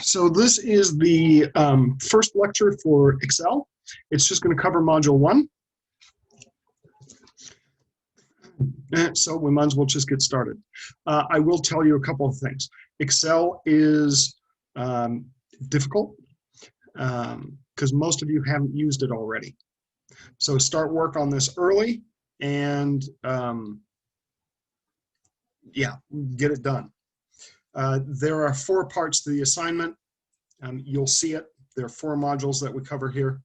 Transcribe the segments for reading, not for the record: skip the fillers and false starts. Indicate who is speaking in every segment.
Speaker 1: So this is the first lecture for Excel. It's just going to cover Module 1. So we might as well just get started. I will tell you a couple of things. Excel is difficult because most of you haven't used it already. So start work on this early and yeah, get it done. There are 4 parts to the assignment. You'll see it. There are 4 modules that we cover here.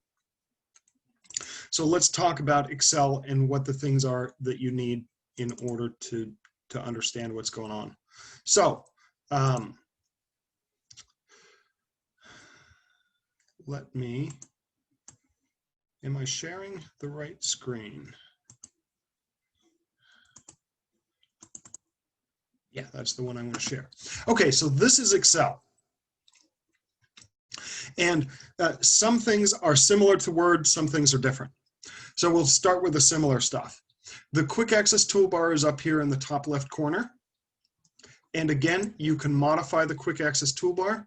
Speaker 1: So let's talk about Excel and what the things are that you need in order to understand what's going on. So am I sharing the right screen? Yeah, that's the one I'm going to share. Okay, so this is Excel. And some things are similar to Word, some things are different. So we'll start with the similar stuff. The Quick Access toolbar is up here in the top left corner. And again, you can modify the Quick Access toolbar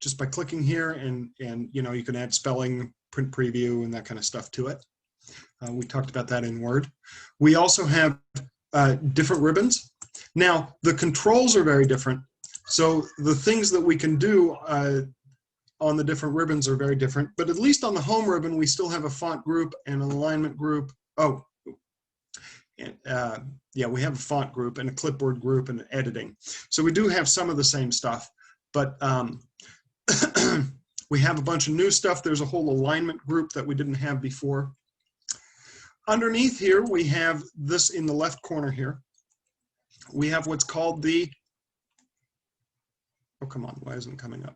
Speaker 1: just by clicking here, and you know, you can add spelling, print preview, and that kind of stuff to it. We talked about that in Word. We also have different ribbons. Now, the controls are very different. So the things that we can do on the different ribbons are very different, but at least on the home ribbon, we still have a font group and an alignment group. Oh, yeah, we have a font group and a clipboard group and editing. So we do have some of the same stuff, but we have a bunch of new stuff. There's a whole alignment group that we didn't have before. Underneath here, we have this in the left corner here. We have what's called the, oh, come on, why isn't it coming up?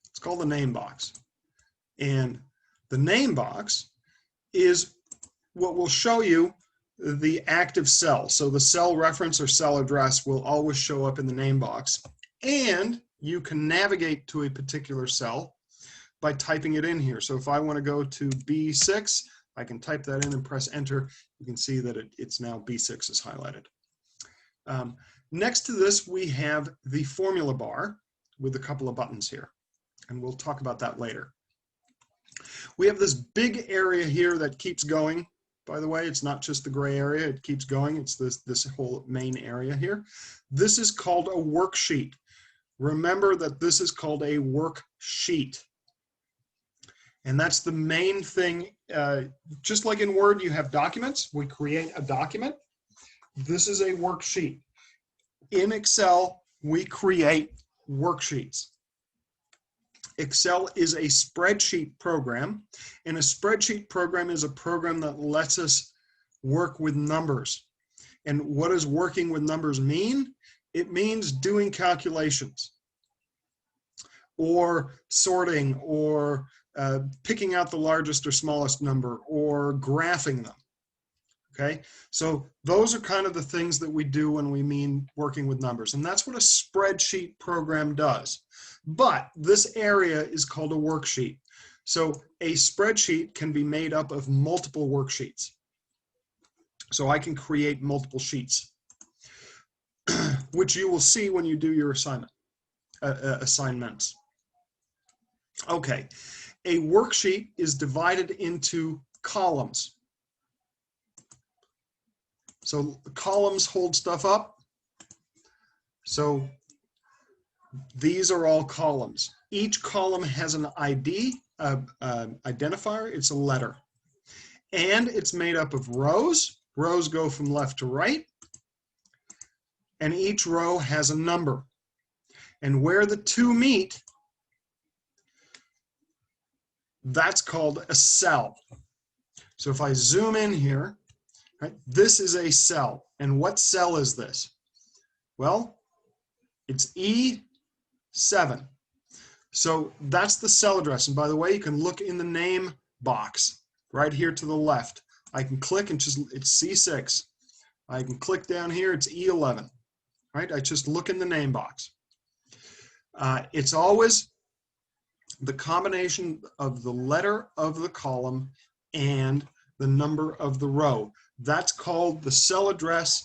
Speaker 1: It's called the name box. And the name box is what will show you the active cell. So the cell reference or cell address will always show up in the name box. And you can navigate to a particular cell by typing it in here. So if I want to go to B6, I can type that in and press enter. You can see that it's now B6 is highlighted. Next to this, we have the formula bar with a couple of buttons here, and we'll talk about that later. We have this big area here that keeps going. By the way, it's not just the gray area, it keeps going. It's this whole main area here. This is called a worksheet. Remember that this is called a worksheet. And that's the main thing. Just like in Word, you have documents. We create a document. This is a worksheet. In Excel, we create worksheets. Excel is a spreadsheet program, and a spreadsheet program is a program that lets us work with numbers. And what does working with numbers mean? It means doing calculations, or sorting, or picking out the largest or smallest number, or graphing them. Okay, so those are kind of the things that we do when we mean working with numbers, and that's what a spreadsheet program does. But this area is called a worksheet. So a spreadsheet can be made up of multiple worksheets. So I can create multiple sheets, which you will see when you do your assignments. Okay, a worksheet is divided into columns. So columns hold stuff up. So these are all columns. Each column has an ID, identifier. It's a letter. And it's made up of rows. Rows go from left to right. And each row has a number. And where the two meet, that's called a cell. So if I zoom in here, right, this is a cell. And what cell is this? Well, it's E7. So that's the cell address. And by the way, you can look in the name box right here to the left. I can click and it's C6. I can click down here, it's E11. Right? I just look in the name box. It's always the combination of the letter of the column and the number of the row. That's called the cell address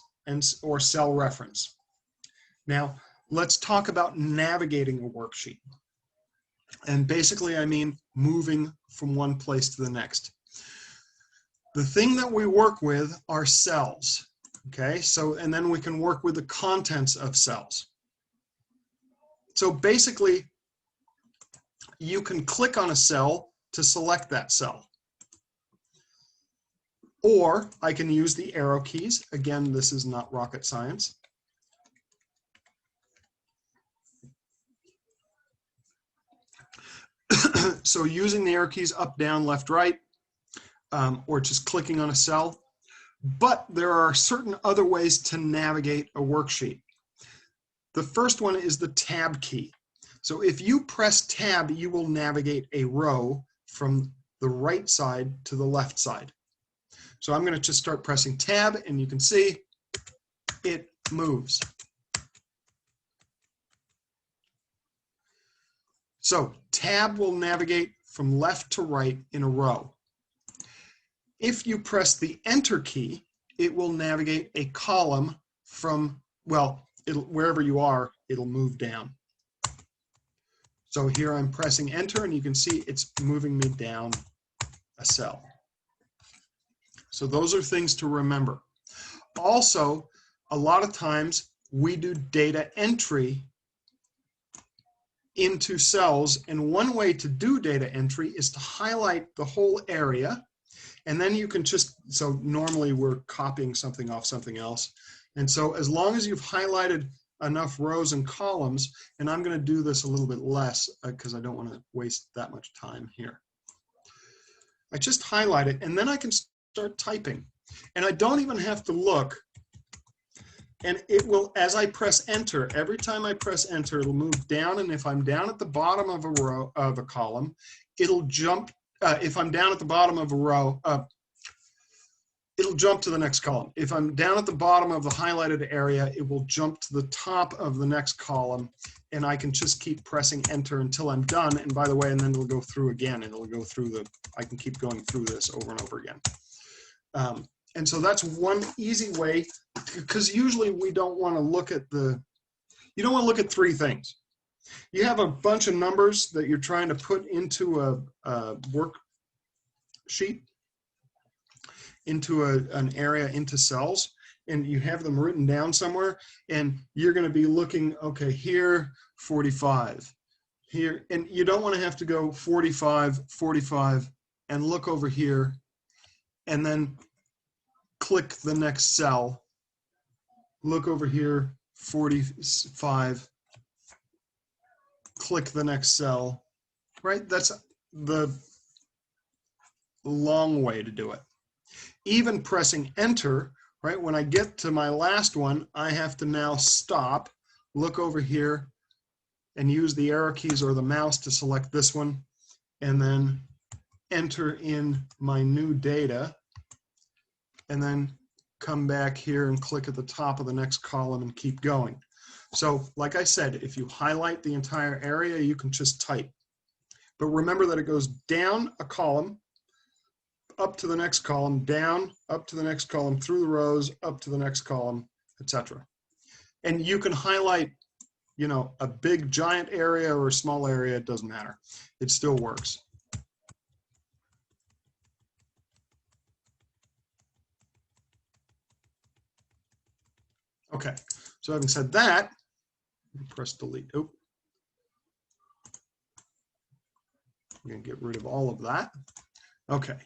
Speaker 1: or cell reference. Now, let's talk about navigating a worksheet. And basically, I mean moving from one place to the next. The thing that we work with are cells, okay? So, and then we can work with the contents of cells. So basically, you can click on a cell to select that cell. Or I can use the arrow keys. Again, this is not rocket science. So using the arrow keys up, down, left, right, or just clicking on a cell. But there are certain other ways to navigate a worksheet. The first one is the tab key. So if you press tab, you will navigate a row from the right side to the left side. So I'm going to just start pressing tab, and you can see it moves. So tab will navigate from left to right in a row. If you press the enter key, it will navigate a column from, well, wherever you are, it'll move down. So here I'm pressing enter, and you can see it's moving me down a cell. So those are things to remember. Also, a lot of times we do data entry into cells, and one way to do data entry is to highlight the whole area, and then you can just, so normally we're copying something off something else, and so as long as you've highlighted enough rows and columns, and I'm going to do this a little bit less because I don't want to waste that much time here. I just highlight it, and then I can start typing, and I don't even have to look, and it will, as I press enter, every time I press enter, it'll move down, and if I'm down at the bottom of a row of a column, it'll jump. If I'm down at the bottom of a row, it'll jump to the next column. If I'm down at the bottom of the highlighted area, it will jump to the top of the next column, and I can just keep pressing enter until I'm done. And by the way, and then it'll go through again, and it'll go through the, I can keep going through this over and over again. And so that's one easy way, because usually we don't want to look at the, you don't want to look at three things. You have a bunch of numbers that you're trying to put into a worksheet, into an area, into cells, and you have them written down somewhere, and you're going to be looking, okay, here, 45, here, and you don't want to have to go 45, 45, and look over here, and then click the next cell, look over here, 45, click the next cell, right? That's the long way to do it. Even pressing enter, right? When I get to my last one, I have to now stop, look over here, and use the arrow keys or the mouse to select this one, and then enter in my new data, and then come back here and click at the top of the next column and keep going. So like I said, if you highlight the entire area, you can just type. But remember that it goes down a column, up to the next column, down, up to the next column, through the rows, up to the next column, etc. And you can highlight, you know, a big giant area or a small area, it doesn't matter. It still works. Okay, so having said that, press delete. Oh, I'm going to get rid of all of that. Okay.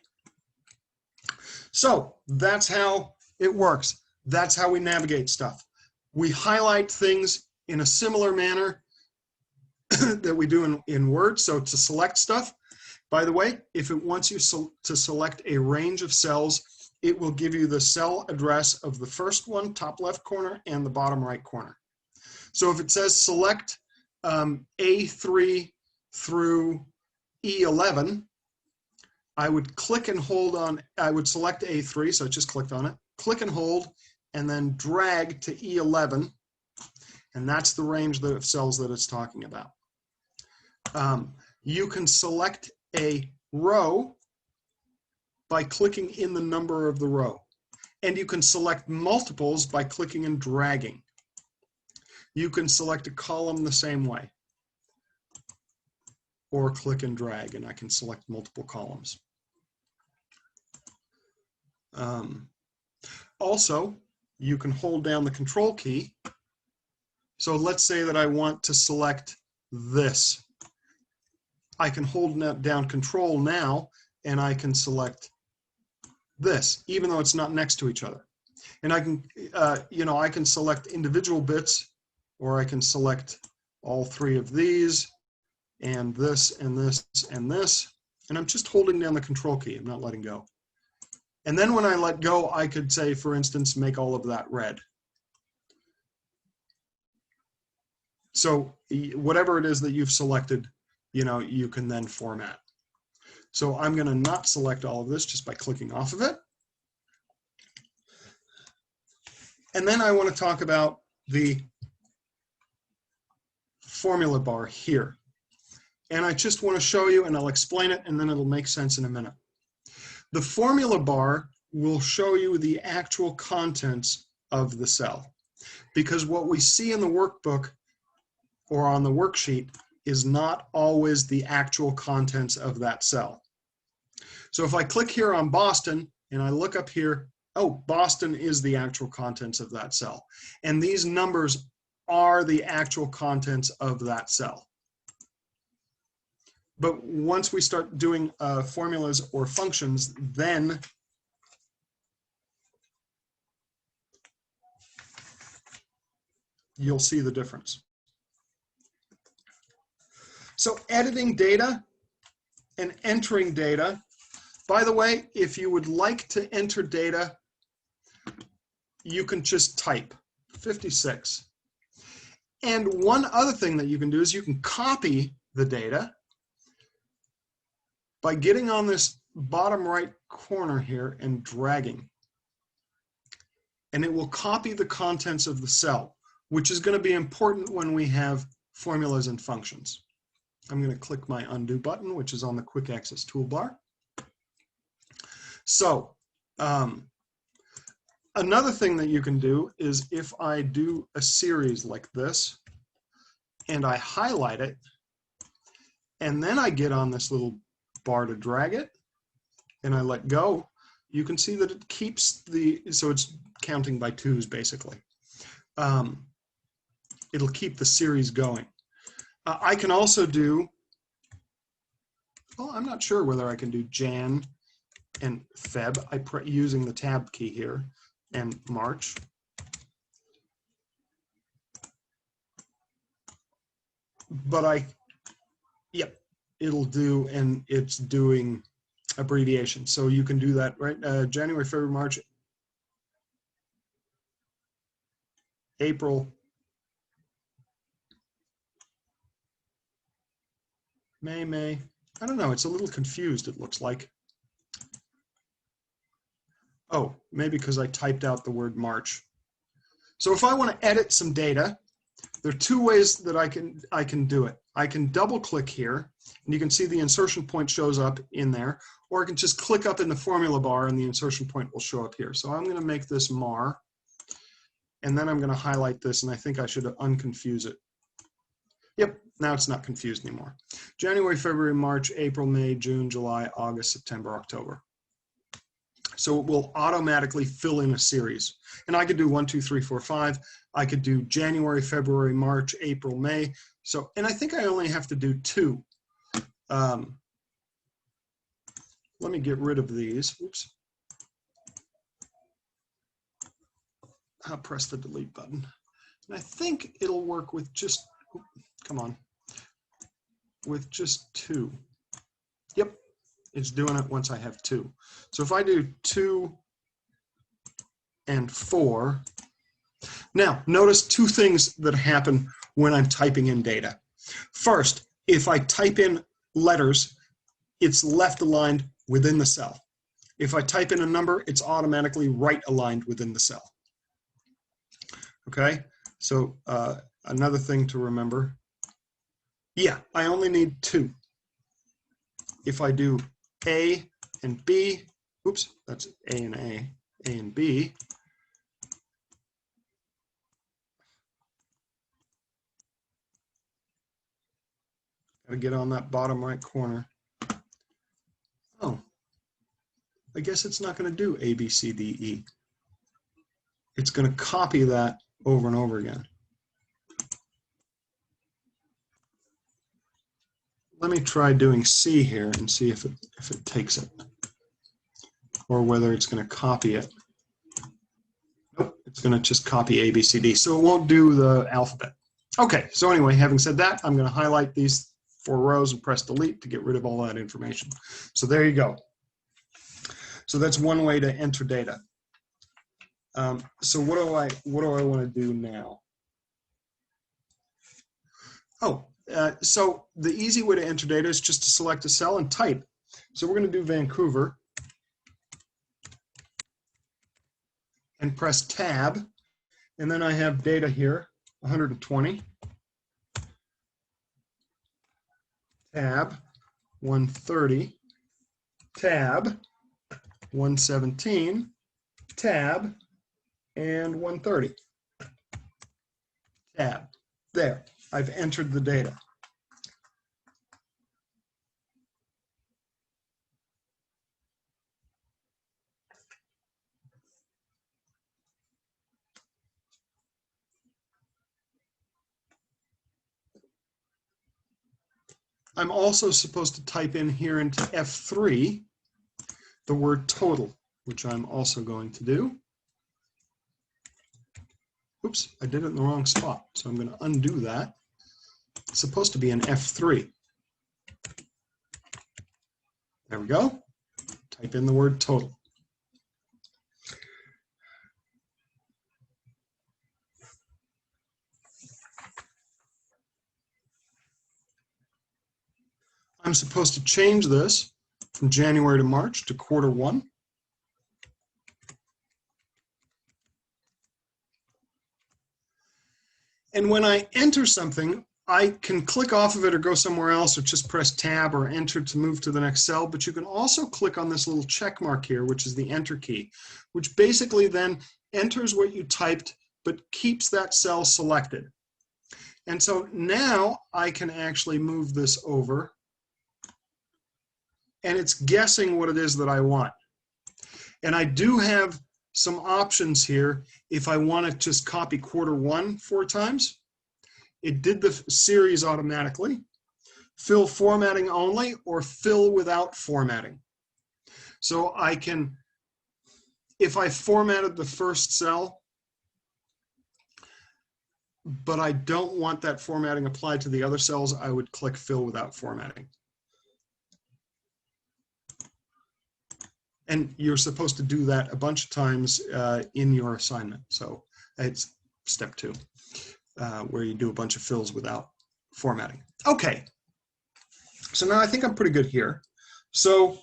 Speaker 1: So that's how it works. That's how we navigate stuff. We highlight things in a similar manner that we do in Word. So to select stuff, by the way, if it wants you to select a range of cells, it will give you the cell address of the first one, top left corner, and the bottom right corner. So if it says select A3 through E11, I would click and hold on, I would select A3, so I just clicked on it, click and hold, and then drag to E11, and that's the range of cells that it's talking about. You can select a row by clicking in the number of the row, and you can select multiples by clicking and dragging. You can select a column the same way, or click and drag, and I can select multiple columns. Also, you can hold down the control key. So let's say that I want to select this. I can hold down control now, and I can select this, even though it's not next to each other. And I can, I can select individual bits, or I can select all three of these, and this, and this, and this. And I'm just holding down the control key. I'm not letting go. And then when I let go, I could say, for instance, make all of that red. So whatever it is that you've selected, you can then format. So I'm going to not select all of this just by clicking off of it. And then I want to talk about the formula bar here. And I just want to show you, and I'll explain it, and then it'll make sense in a minute. The formula bar will show you the actual contents of the cell, because what we see in the workbook or on the worksheet is not always the actual contents of that cell. So if I click here on Boston and I look up here, oh, Boston is the actual contents of that cell. And these numbers are the actual contents of that cell. But once we start doing formulas or functions, then you'll see the difference. So editing data and entering data. By the way, if you would like to enter data, you can just type 56. And one other thing that you can do is you can copy the data by getting on this bottom right corner here and dragging. And it will copy the contents of the cell, which is going to be important when we have formulas and functions. I'm going to click my undo button, which is on the quick access toolbar. So another thing that you can do is if I do a series like this and I highlight it, and then I get on this little bar to drag it, and I let go, you can see that it keeps so it's counting by twos basically. It'll keep the series going. I can also do, well, I'm not sure whether I can do Jan and Feb, using the tab key here, and March. But yep, it'll do, and it's doing abbreviation. So you can do that, right? January, February, March, April, May. I don't know, it's a little confused, it looks like. Oh, maybe because I typed out the word March. So if I want to edit some data, there are two ways that I can do it. I can double click here, and you can see the insertion point shows up in there, or I can just click up in the formula bar and the insertion point will show up here. So I'm going to make this Mar, and then I'm going to highlight this, and I think I should unconfuse it. Yep, now it's not confused anymore. January, February, March, April, May, June, July, August, September, October. So it will automatically fill in a series. And I could do 1, 2, 3, 4, 5. I could do January, February, March, April, May. So, and I think I only have to do 2. Let me get rid of these. Oops. I'll press the delete button. And I think it'll work with just, come on, with just 2. Yep. It's doing it once I have 2. So if I do 2 and 4, now notice two things that happen when I'm typing in data. First, if I type in letters, it's left aligned within the cell. If I type in a number, it's automatically right aligned within the cell. Okay, so another thing to remember, yeah, I only need 2. If I do A and B, oops, that's A and B. I get on that bottom right corner. Oh, I guess it's not going to do A, B, C, D, E. It's going to copy that over and over again. Let me try doing C here and see if it takes it, or whether it's going to copy it. Nope, it's going to just copy A, B, C, D, so it won't do the alphabet. Okay, so anyway, having said that, I'm going to highlight these 4 rows and press delete to get rid of all that information. So there you go. So that's one way to enter data. So what do I want to do now? Oh, so the easy way to enter data is just to select a cell and type. So we're going to do Vancouver and press tab, and then I have data here, 120, tab, 130, tab, 117, tab, and 130. Tab. There, I've entered the data. I'm also supposed to type in here into F3 the word total, which I'm also going to do. Oops, I did it in the wrong spot, so I'm going to undo that. It's supposed to be an F3. There we go. Type in the word total. I'm supposed to change this from January to March to Q1. And when I enter something, I can click off of it or go somewhere else, or just press tab or enter to move to the next cell. But you can also click on this little check mark here, which is the enter key, which basically then enters what you typed, but keeps that cell selected. And so now I can actually move this over, and it's guessing what it is that I want. And I do have some options here. If I want to just copy Q1 4 times, it did the series automatically. Fill formatting only, or fill without formatting. So I can, if I formatted the first cell, but I don't want that formatting applied to the other cells, I would click fill without formatting. And you're supposed to do that a bunch of times in your assignment. So it's step 2, where you do a bunch of fills without formatting. Okay, so now I think I'm pretty good here. So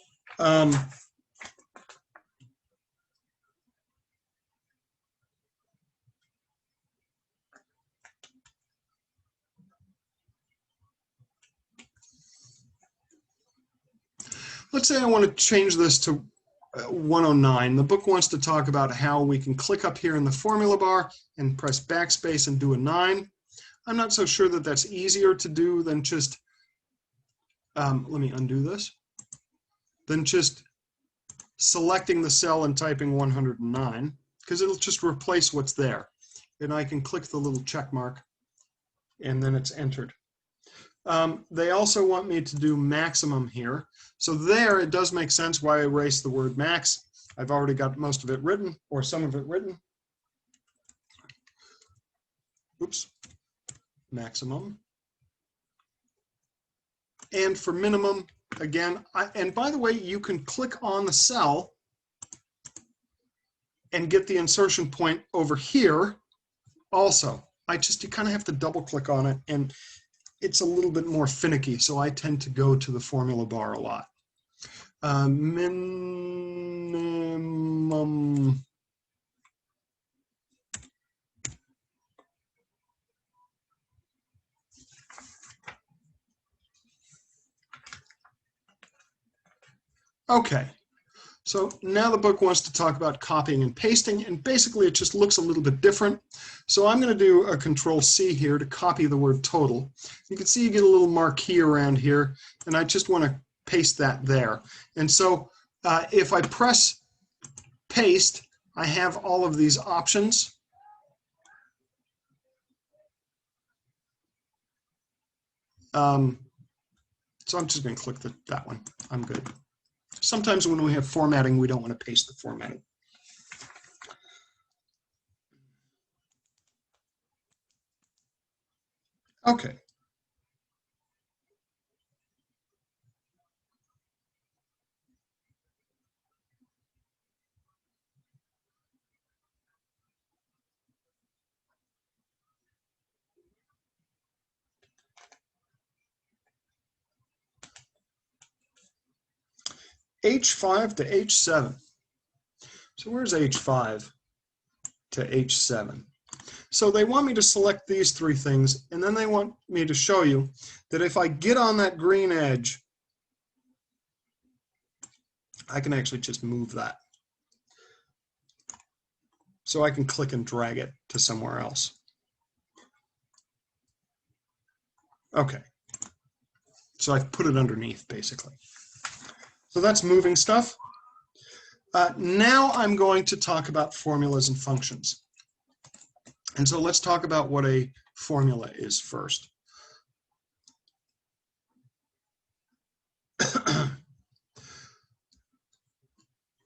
Speaker 1: let's say I want to change this to 109. The book wants to talk about how we can click up here in the formula bar and press backspace and do a 9. I'm not so sure that that's easier to do than just, let me undo this, than just selecting the cell and typing 109, because it'll just replace what's there. And I can click the little check mark, and then it's entered. They also want me to do maximum here. So there, it does make sense why I erased the word max. I've already got most of it written, or some of it written. Oops, maximum. And for minimum, again, and by the way, you can click on the cell and get the insertion point over here also. You kind of have to double click on it, and it's a little bit more finicky, so I tend to go to the formula bar a lot. Minimum. Okay, So now the book wants to talk about copying and pasting, and basically it just looks a little bit different. So I'm going to do a Control-C here to copy the word total. You can see you get a little marquee around here, and I just want to paste that there. And so if I press paste, I have all of these options. So I'm just going to click that one. I'm good. Sometimes when we have formatting, we don't want to paste the formatting. Okay. H5 to H7. So where's H5 to H7? So they want me to select these three things, and then they want me to show you that if I get on that green edge, I can actually just move that. So I can click and drag it to somewhere else. Okay. So I've put it underneath, basically. So that's moving stuff. Now I'm going to talk about formulas and functions. And so let's talk about what a formula is first.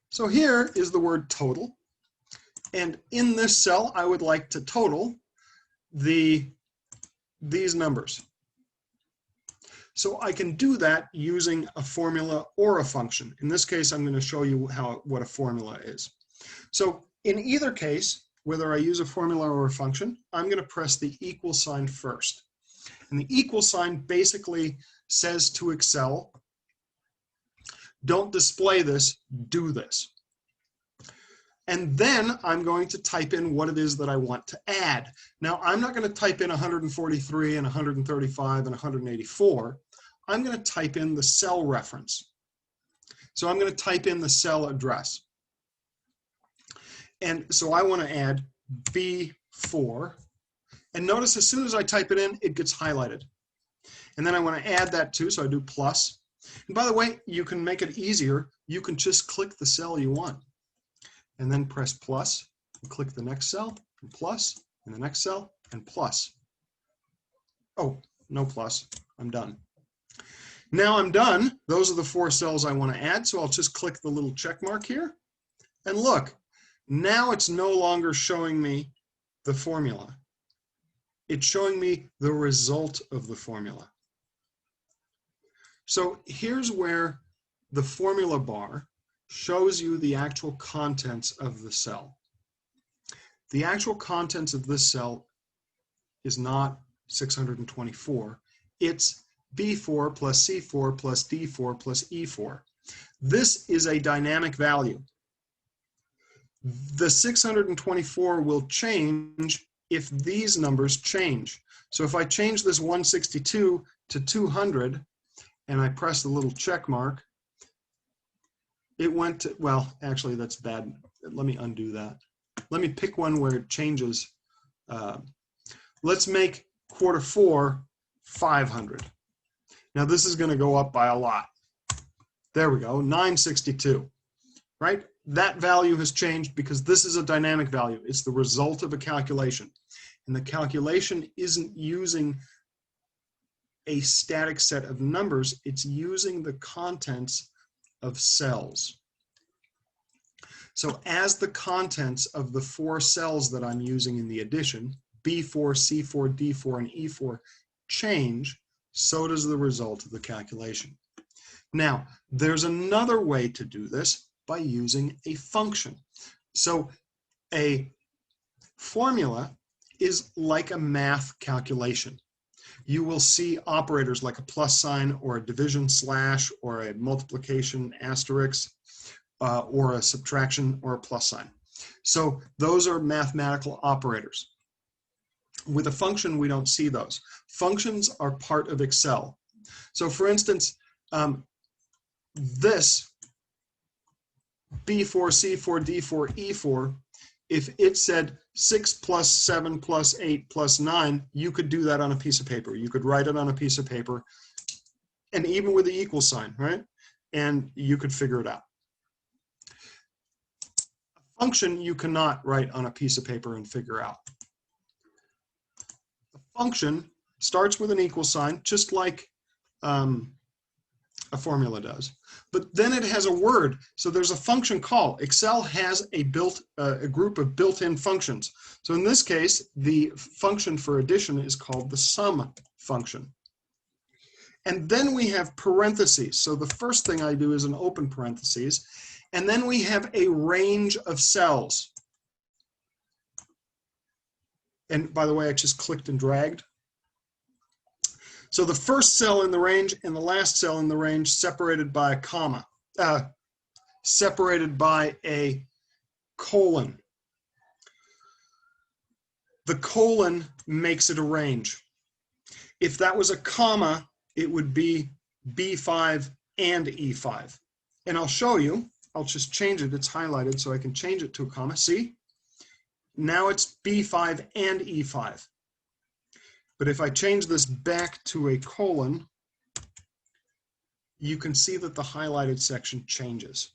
Speaker 1: So here is the word total. And in this cell, I would like to total these numbers. So I can do that using a formula or a function. In this case, I'm going to show you what a formula is. So in either case, whether I use a formula or a function, I'm going to press the equal sign first. And the equal sign basically says to Excel, don't display this, do this. And then I'm going to type in what it is that I want to add. Now, I'm not going to type in 143 and 135 and 184. I'm going to type in the cell reference. So I'm going to type in the cell address. And so I want to add B4. And notice as soon as I type it in, it gets highlighted. And then I want to add that too, so I do plus. And by the way, you can make it easier. You can just click the cell you want. And then press plus, and click the next cell, and plus, and the next cell, and plus. Oh, no plus, I'm done. Now I'm done. Those are the 4 cells I want to add, so I'll just click the little check mark here. And look, now it's no longer showing me the formula. It's showing me the result of the formula. So here's where the formula bar shows you the actual contents of the cell. The actual contents of this cell is not 624. It's B4 plus C4 plus D4 plus E4. This is a dynamic value. The 624 will change if these numbers change. So if I change this 162 to 200 and I press the little check mark, it went to, well, actually that's bad. Let me undo that. Let me pick one where it changes. Let's make quarter 4 500. Now this is going to go up by a lot. There we go, 962, right? That value has changed because this is a dynamic value. It's the result of a calculation. And the calculation isn't using a static set of numbers. It's using the contents of cells. So as the contents of the 4 cells that I'm using in the addition, B4, C4, D4, and E4 change, so does the result of the calculation. Now, there's another way to do this by using a function. So a formula is like a math calculation. You will see operators like a plus sign or a division slash or a multiplication asterisk or a subtraction or a plus sign. So those are mathematical operators. With a function, we don't see those. Functions are part of Excel. So for instance, this B4, C4, D4, E4, if it said 6 plus 7 plus 8 plus 9, you could do that on a piece of paper. You could write it on a piece of paper, and even with the equal sign, right? And you could figure it out. A function you cannot write on a piece of paper and figure out. A function starts with an equal sign, just like a formula does, but then it has a word. So there's a function call. Excel has a group of built-in functions. So in this case, the function for addition is called the sum function. And then we have parentheses. So the first thing I do is an open parentheses, and then we have a range of cells. And by the way, I just clicked and dragged. So the first cell in the range and the last cell in the range separated by a comma, separated by a colon. The colon makes it a range. If that was a comma, it would be B5 and E5. And I'll show you, I'll just change it, it's highlighted so I can change it to a comma, see? Now it's B5 and E5. But if I change this back to a colon, you can see that the highlighted section changes.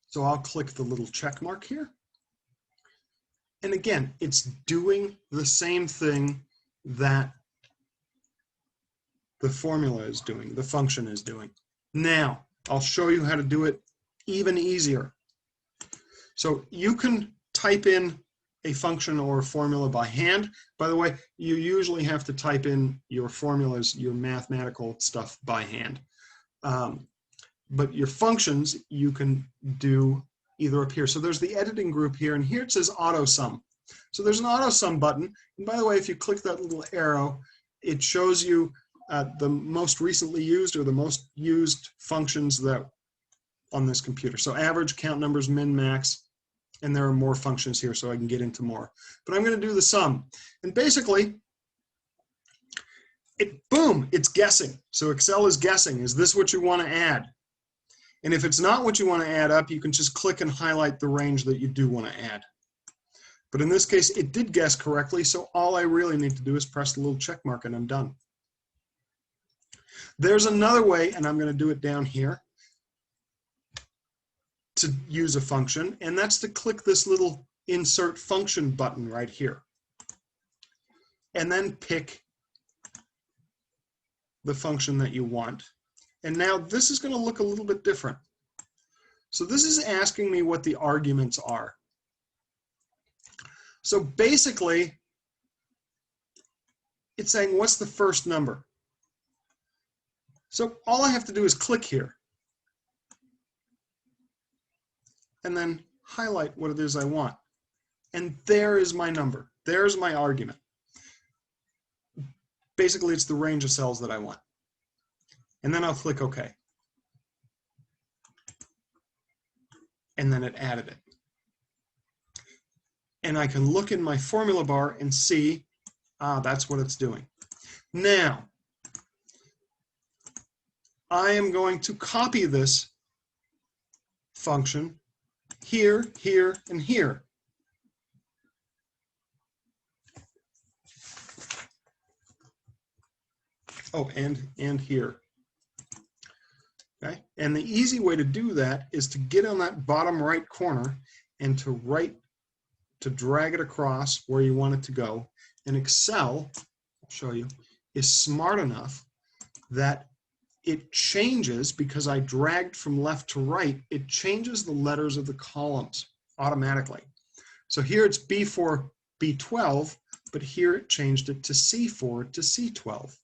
Speaker 1: So I'll click the little check mark here. And again, it's doing the same thing that the formula is doing, the function is doing. Now, I'll show you how to do it even easier. So you can type in a function or a formula by hand. By the way, you usually have to type in your formulas, your mathematical stuff by hand. But your functions, you can do either up here. So there's the editing group here, and here it says auto sum. So there's an auto sum button. And by the way, if you click that little arrow, it shows you the most recently used or the most used functions that on this computer. So average, count numbers, min, max, and there are more functions here, so I can get into more. But I'm going to do the sum. And basically, boom, it's guessing. So Excel is guessing, is this what you want to add? And if it's not what you want to add up, you can just click and highlight the range that you do want to add. But in this case, it did guess correctly, so all I really need to do is press the little check mark and I'm done. There's another way, and I'm going to do it down here, to use a function, and that's to click this little insert function button right here. And then pick the function that you want. And now this is going to look a little bit different. So this is asking me what the arguments are. So basically, it's saying, what's the first number? So all I have to do is click here. And then highlight what it is I want. And there is my number. There's my argument. Basically, it's the range of cells that I want. And then I'll click OK. And then it added it. And I can look in my formula bar and see, that's what it's doing. Now, I am going to copy this function here, here, and here. Oh, and here. Okay, and the easy way to do that is to get on that bottom right corner and to drag it across where you want it to go. And Excel, I'll show you, is smart enough that it changes, because I dragged from left to right, it changes the letters of the columns automatically. So here it's B4, B12, but here it changed it to C4 to C12,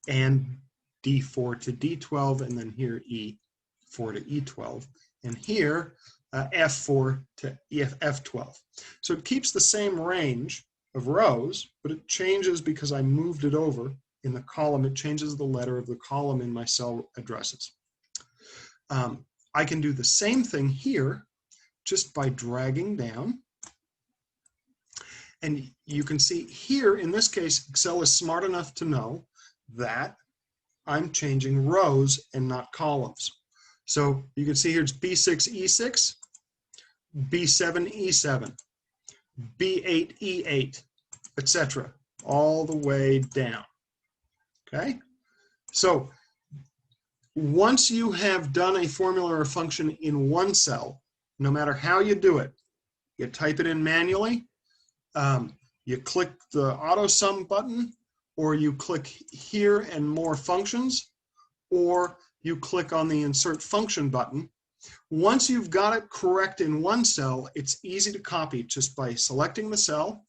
Speaker 1: and D4 to D12, and then here E4 to E12, and here F4 to F12. So it keeps the same range of rows, but it changes because I moved it over in the column. It changes the letter of the column in my cell addresses. I can do the same thing here just by dragging down. And you can see here, in this case, Excel is smart enough to know that I'm changing rows and not columns. So you can see here it's B6, E6, B7, E7, B8, E8, etc., all the way down. Okay? So once you have done a formula or function in one cell, no matter how you do it, you type it in manually, you click the auto sum button, or you click here and more functions, or you click on the insert function button. Once you've got it correct in one cell, it's easy to copy just by selecting the cell,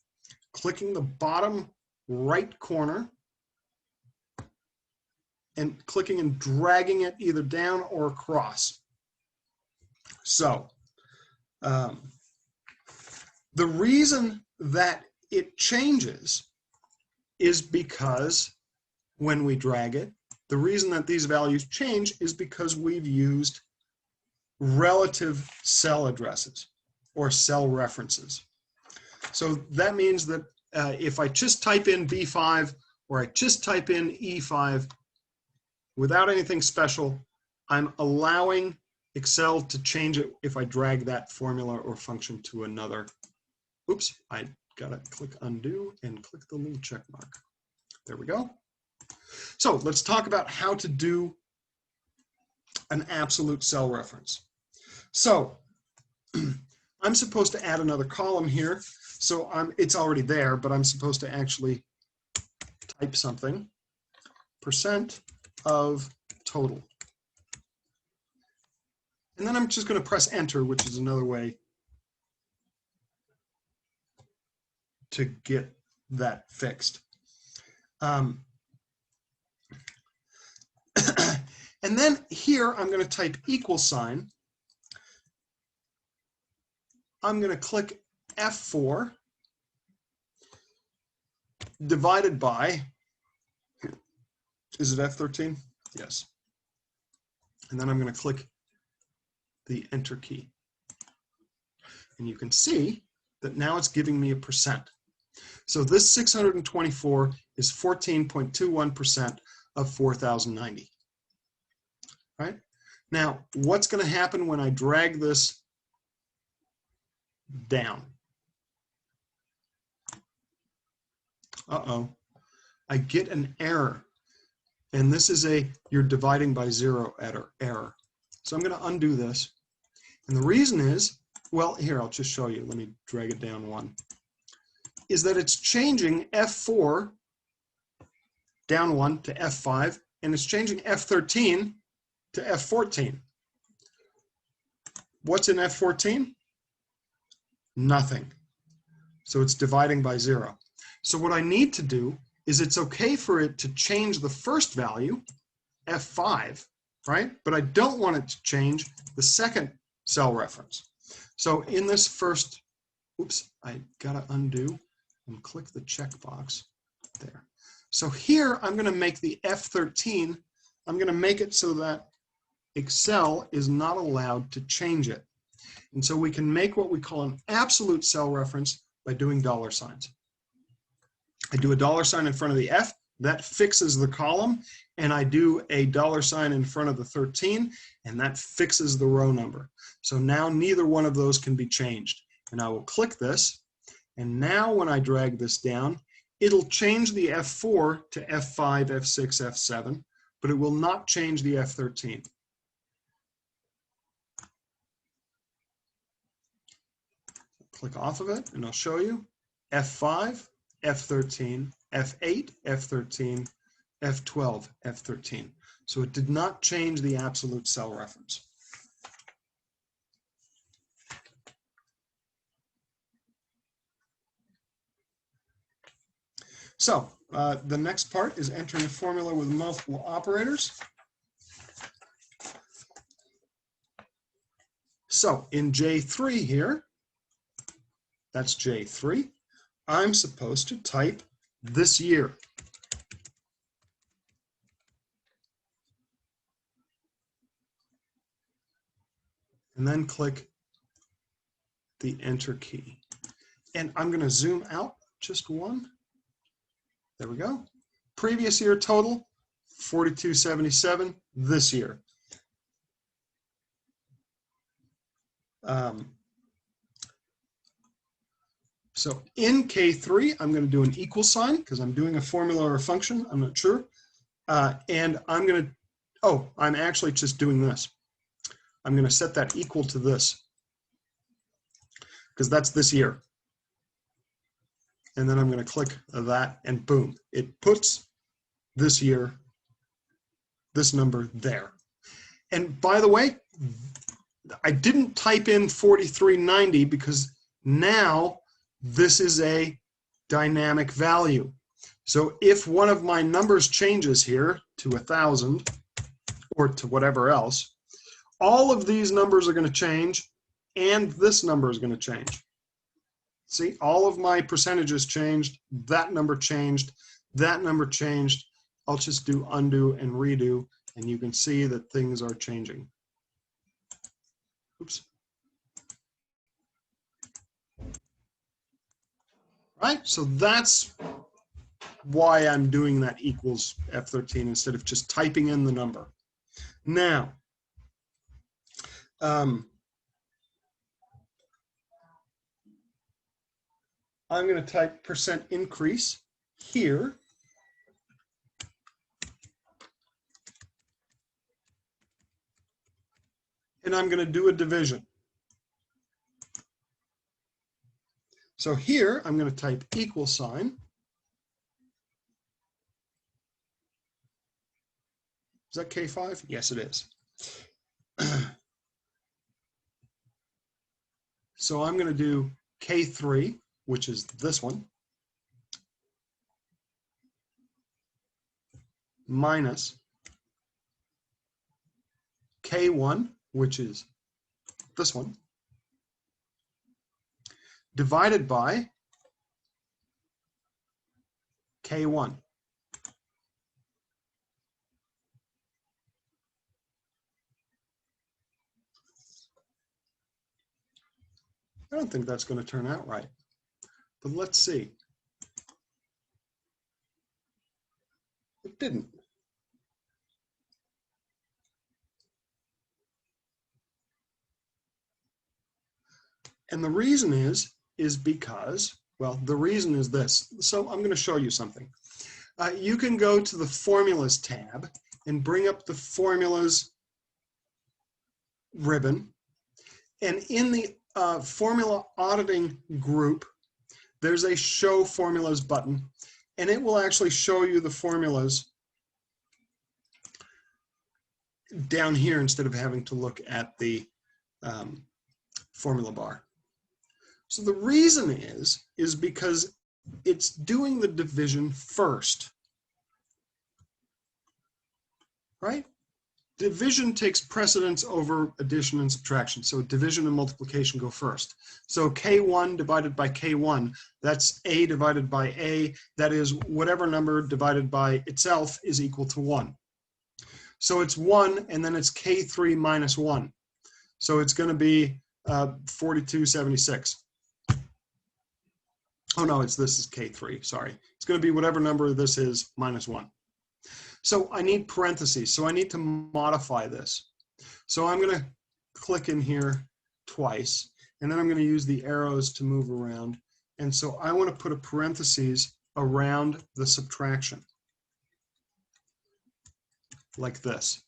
Speaker 1: clicking the bottom right corner, and clicking and dragging it either down or across. So the reason that it changes is because when we drag it, the reason that these values change is because we've used relative cell addresses or cell references. So that means that if I just type in B5 or I just type in E5 without anything special, I'm allowing Excel to change it if I drag that formula or function to another. Oops, I gotta click undo and click the little check mark. There we go. So let's talk about how to do an absolute cell reference. So I'm supposed to add another column here. So it's already there, but I'm supposed to actually type something, % of total. And then I'm just going to press enter, which is another way to get that fixed. And then here I'm going to type equal sign. I'm going to click F4 divided by, is it F13? Yes. And then I'm going to click the enter key. And you can see that now it's giving me a %. So this 624 is 14.21% of 4,090. Right? Now, what's going to happen when I drag this down? Uh-oh. I get an error. And this is a you're dividing by 0 error. So I'm going to undo this. And the reason is, well, here, I'll just show you. Let me drag it down one. Is that it's changing F4 down 1 to F5, and it's changing F13 to F14. What's in F14? Nothing. So it's dividing by 0. So what I need to do is it's okay for it to change the first value, F5, right? But I don't want it to change the second cell reference. So in this first, oops, I gotta undo and click the checkbox there. So here I'm gonna make the F13, I'm gonna make it so that Excel is not allowed to change it. And so we can make what we call an absolute cell reference by doing $signs. I do a $sign in front of the F, that fixes the column, and I do a $sign in front of the 13, and that fixes the row number. So now neither one of those can be changed. And I will click this, and now when I drag this down, it'll change the F4 to F5, F6, F7, but it will not change the F13. Click off of it, and I'll show you. F5, F13, F8, F13, F12, F13. So it did not change the absolute cell reference. So the next part is entering a formula with multiple operators. So in J3 here, that's J3, I'm supposed to type this year. And then click the enter key. And I'm going to zoom out just one. There we go. Previous year total, 4277 this year. So in K3, I'm going to do an equal sign because I'm doing a formula or a function. I'm not sure. And I'm going to, oh, I'm actually just doing this. I'm going to set that equal to this because that's this year. And then I'm going to click that and boom, it puts this year, this number there. And by the way, I didn't type in 4390 because now this is a dynamic value. So if one of my numbers changes here to 1,000 or to whatever else, all of these numbers are going to change and this number is going to change. See, all of my percentages changed, that number changed, that number changed. I'll just do undo and redo, and you can see that things are changing. Oops. Right, so that's why I'm doing that equals F13 instead of just typing in the number. Now, I'm going to type % increase here. And I'm going to do a division. So here, I'm going to type equal sign. Is that K5? Yes, it is. So I'm going to do K3, which is this one, minus K1, which is this one, divided by K1. I don't think that's going to turn out right, but let's see. It didn't. And the reason is because, well, the reason is this. So I'm going to show you something. You can go to the Formulas tab and bring up the Formulas ribbon. And in the Formula Auditing group, there's a Show Formulas button, and it will actually show you the formulas down here instead of having to look at the formula bar. So the reason is because it's doing the division first, right? Division takes precedence over addition and subtraction. So division and multiplication go first. So K1 divided by K1, that's A divided by A. That is whatever number divided by itself is equal to 1. So it's 1, and then it's K3 minus 1. So it's going to be 4276. Oh no, this is K3, sorry. It's going to be whatever number this is minus 1. So I need parentheses, so I need to modify this. So I'm going to click in here twice, and then I'm going to use the arrows to move around. And so I want to put a parentheses around the subtraction, like this.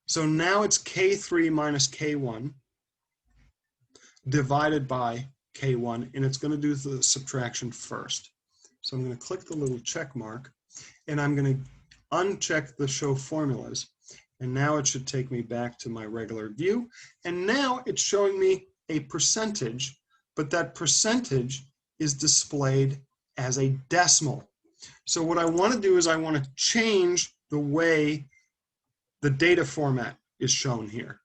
Speaker 1: So now it's K3 minus K1 divided by K1, and it's going to do the subtraction first. So I'm going to click the little check mark, and I'm going to uncheck the Show Formulas, and now it should take me back to my regular view. And now it's showing me a percentage, but that percentage is displayed as a decimal. So what I want to do is I want to change the way the data format is shown here.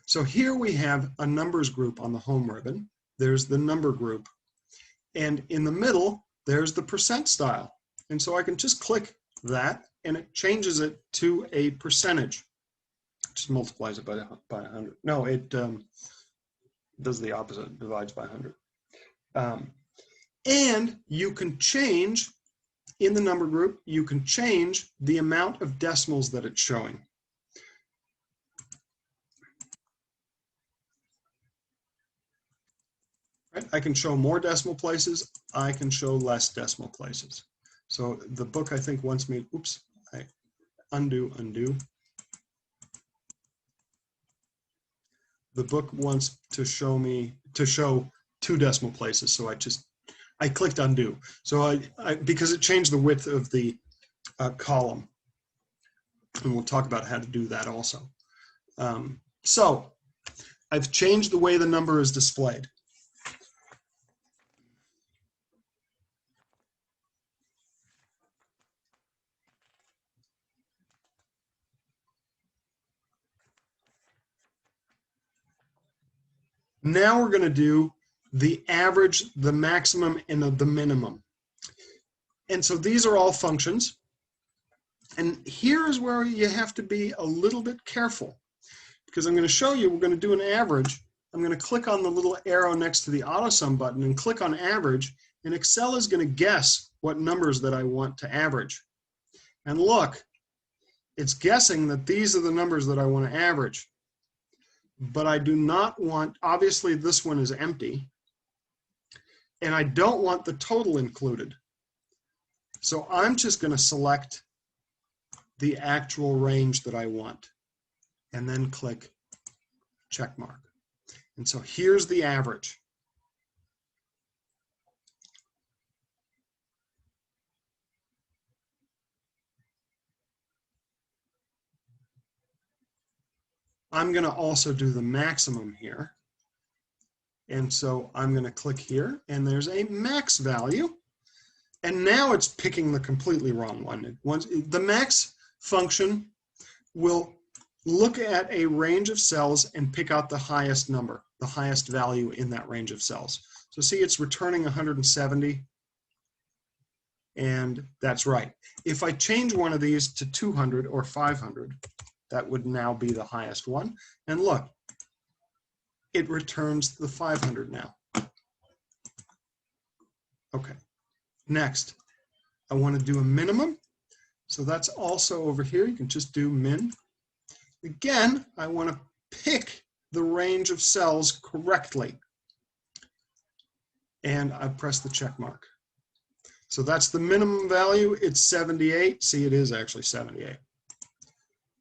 Speaker 1: So here we have a numbers group on the home ribbon. There's the number group. And in the middle, there's the percent style. And so I can just click that, and it changes it to a percentage. It just multiplies it by 100. No, it does the opposite, divides by 100. And you can change in the number group, you can change the amount of decimals that it's showing. Right? I can show more decimal places. I can show less decimal places. So the book, I think, wants me, oops, I undo. The book wants to show me, to show 2 decimal places. So I clicked undo. So because it changed the width of the column. And we'll talk about how to do that also. So I've changed the way the number is displayed. Now we're going to do the average, the maximum, and the minimum. And so these are all functions. And here is where you have to be a little bit careful, because I'm going to show you, we're going to do an average. I'm going to click on the little arrow next to the AutoSum button and click on average, and Excel is going to guess what numbers that I want to average. And look, it's guessing that these are the numbers that I want to average. But I do not want, obviously this one is empty, and I don't want the total included. So I'm just going to select the actual range that I want and then click check mark. And so here's the average. I'm going to also do the maximum here. And so I'm going to click here, and there's a max value. And now it's picking the completely wrong one. The max function will look at a range of cells and pick out the highest number, the highest value in that range of cells. So see, it's returning 170. And that's right. If I change one of these to 200 or 500, that would now be the highest one. And look, it returns the 500 now. Okay, next, I want to do a minimum. So that's also over here. You can just do min. Again, I want to pick the range of cells correctly. And I press the check mark. So that's the minimum value. It's 78. See, it is actually 78.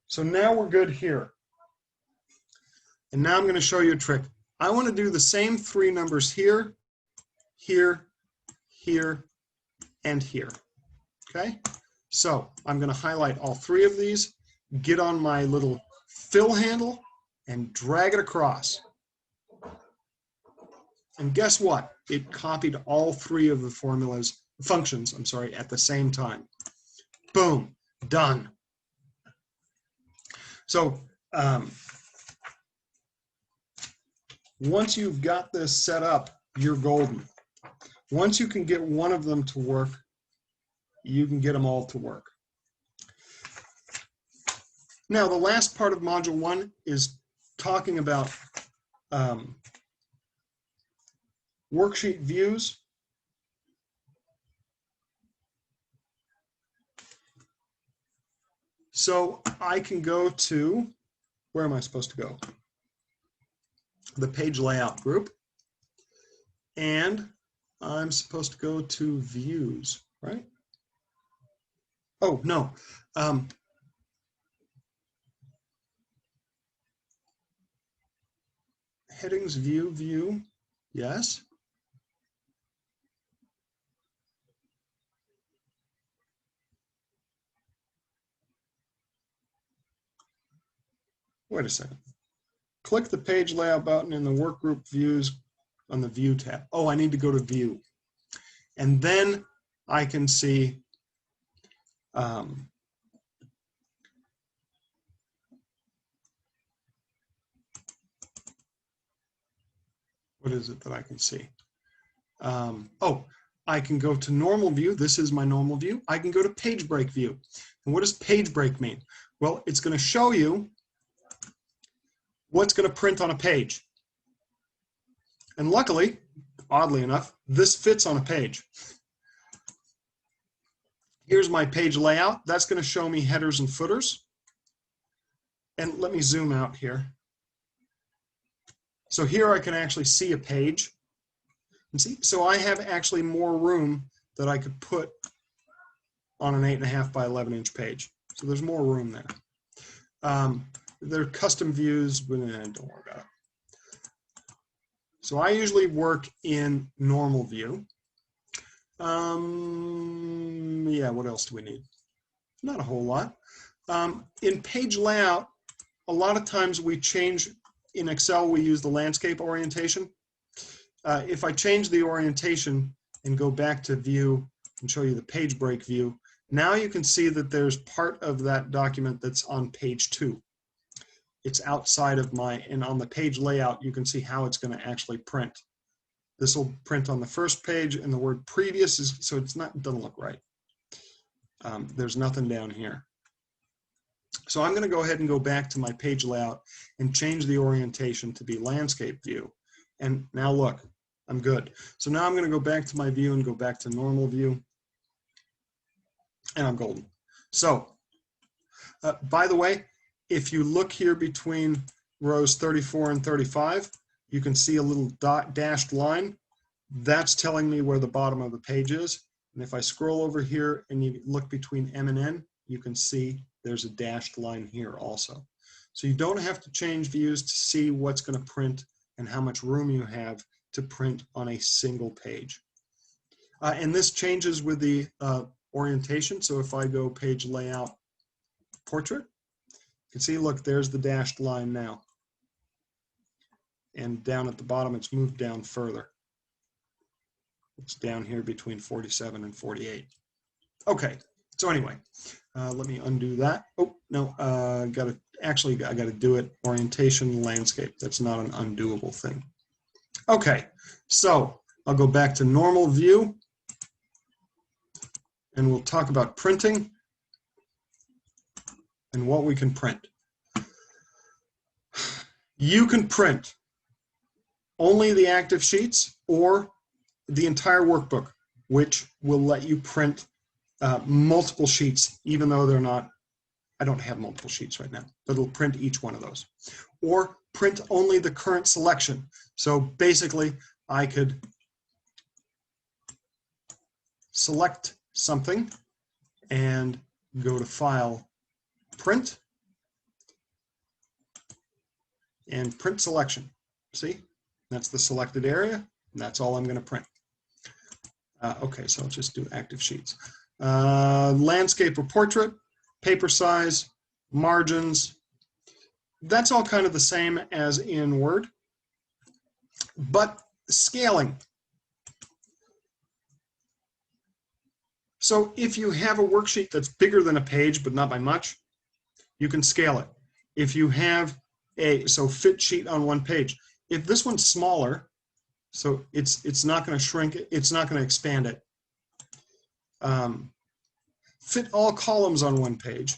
Speaker 1: So now we're good here. And now I'm going to show you a trick. I want to do the same 3 numbers here, here, here, and here. Okay? So I'm going to highlight all 3 of these, get on my little fill handle, and drag it across. And guess what? It copied all 3 of the functions, I'm sorry, at the same time. Boom, done. So once you've got this set up, you're golden. Once you can get one of them to work, you can get them all to work. Now, the last part of Module 1 is talking about worksheet views. So I can go to, where am I supposed to go? The page layout group. And I'm supposed to go to views, right? Oh, no. Headings, view, yes. Wait a second. Click the page layout button in the workgroup views on the view tab. Oh, I need to go to view. And then I can see what is it that I can see? Oh, I can go to normal view. This is my normal view. I can go to page break view. And what does page break mean? Well, it's going to show you what's going to print on a page. And luckily, oddly enough, this fits on a page. Here's my page layout. That's going to show me headers and footers. And let me zoom out here. So here I can actually see a page. And see, so I have actually more room that I could put on an 8.5 by 11 inch page. So there's more room there. They're custom views, but don't worry about it. So I usually work in normal view. Yeah, what else do we need? Not a whole lot. In page layout, a lot of times we change, in Excel we use the landscape orientation. If I change the orientation and go back to view and show you the page break view, now you can see that there's part of that document that's on page 2. It's outside of and on the page layout, you can see how it's going to actually print. This will print on the first page, and the word previous is, so it doesn't look right. There's nothing down here. So I'm going to go ahead and go back to my page layout and change the orientation to be landscape view. And now look, I'm good. So now I'm going to go back to my view and go back to normal view. And I'm golden. So, by the way, if you look here between rows 34 and 35, you can see a little dashed line. That's telling me where the bottom of the page is. And if I scroll over here and you look between M and N, you can see there's a dashed line here also. So you don't have to change views to see what's going to print and how much room you have to print on a single page. And this changes with the orientation. So if I go page layout portrait, you can see, look, there's the dashed line now. And down at the bottom, it's moved down further. It's down here between 47 and 48. Okay, so anyway, let me undo that. Oh, no, I got to do it. Orientation, landscape. That's not an undoable thing. Okay, so I'll go back to normal view, and we'll talk about printing and what we can print. You can print only the active sheets or the entire workbook, which will let you print multiple sheets, even though they're not, I don't have multiple sheets right now, but it'll print each one of those. Or print only the current selection. So basically, I could select something and go to File, Print, and Print Selection. See, that's the selected area, and that's all I'm going to print. Okay, so I'll just do active sheets. Landscape or portrait, paper size, margins. That's all kind of the same as in Word, but scaling. So if you have a worksheet that's bigger than a page, but not by much, you can scale it. If you have so fit sheet on one page, if this one's smaller, so it's not going to shrink it, it's not going to expand it. Fit all columns on one page,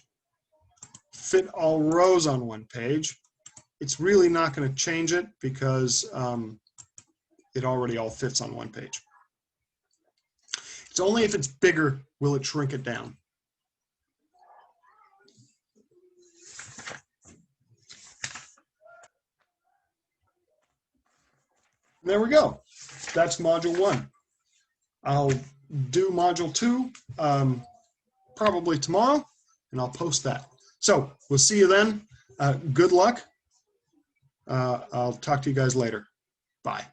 Speaker 1: fit all rows on one page. It's really not going to change it because it already all fits on one page. It's only if it's bigger will it shrink it down. There we go. That's module 1. I'll do module 2 probably tomorrow, and I'll post that. So we'll see you then. Good luck. I'll talk to you guys later. Bye.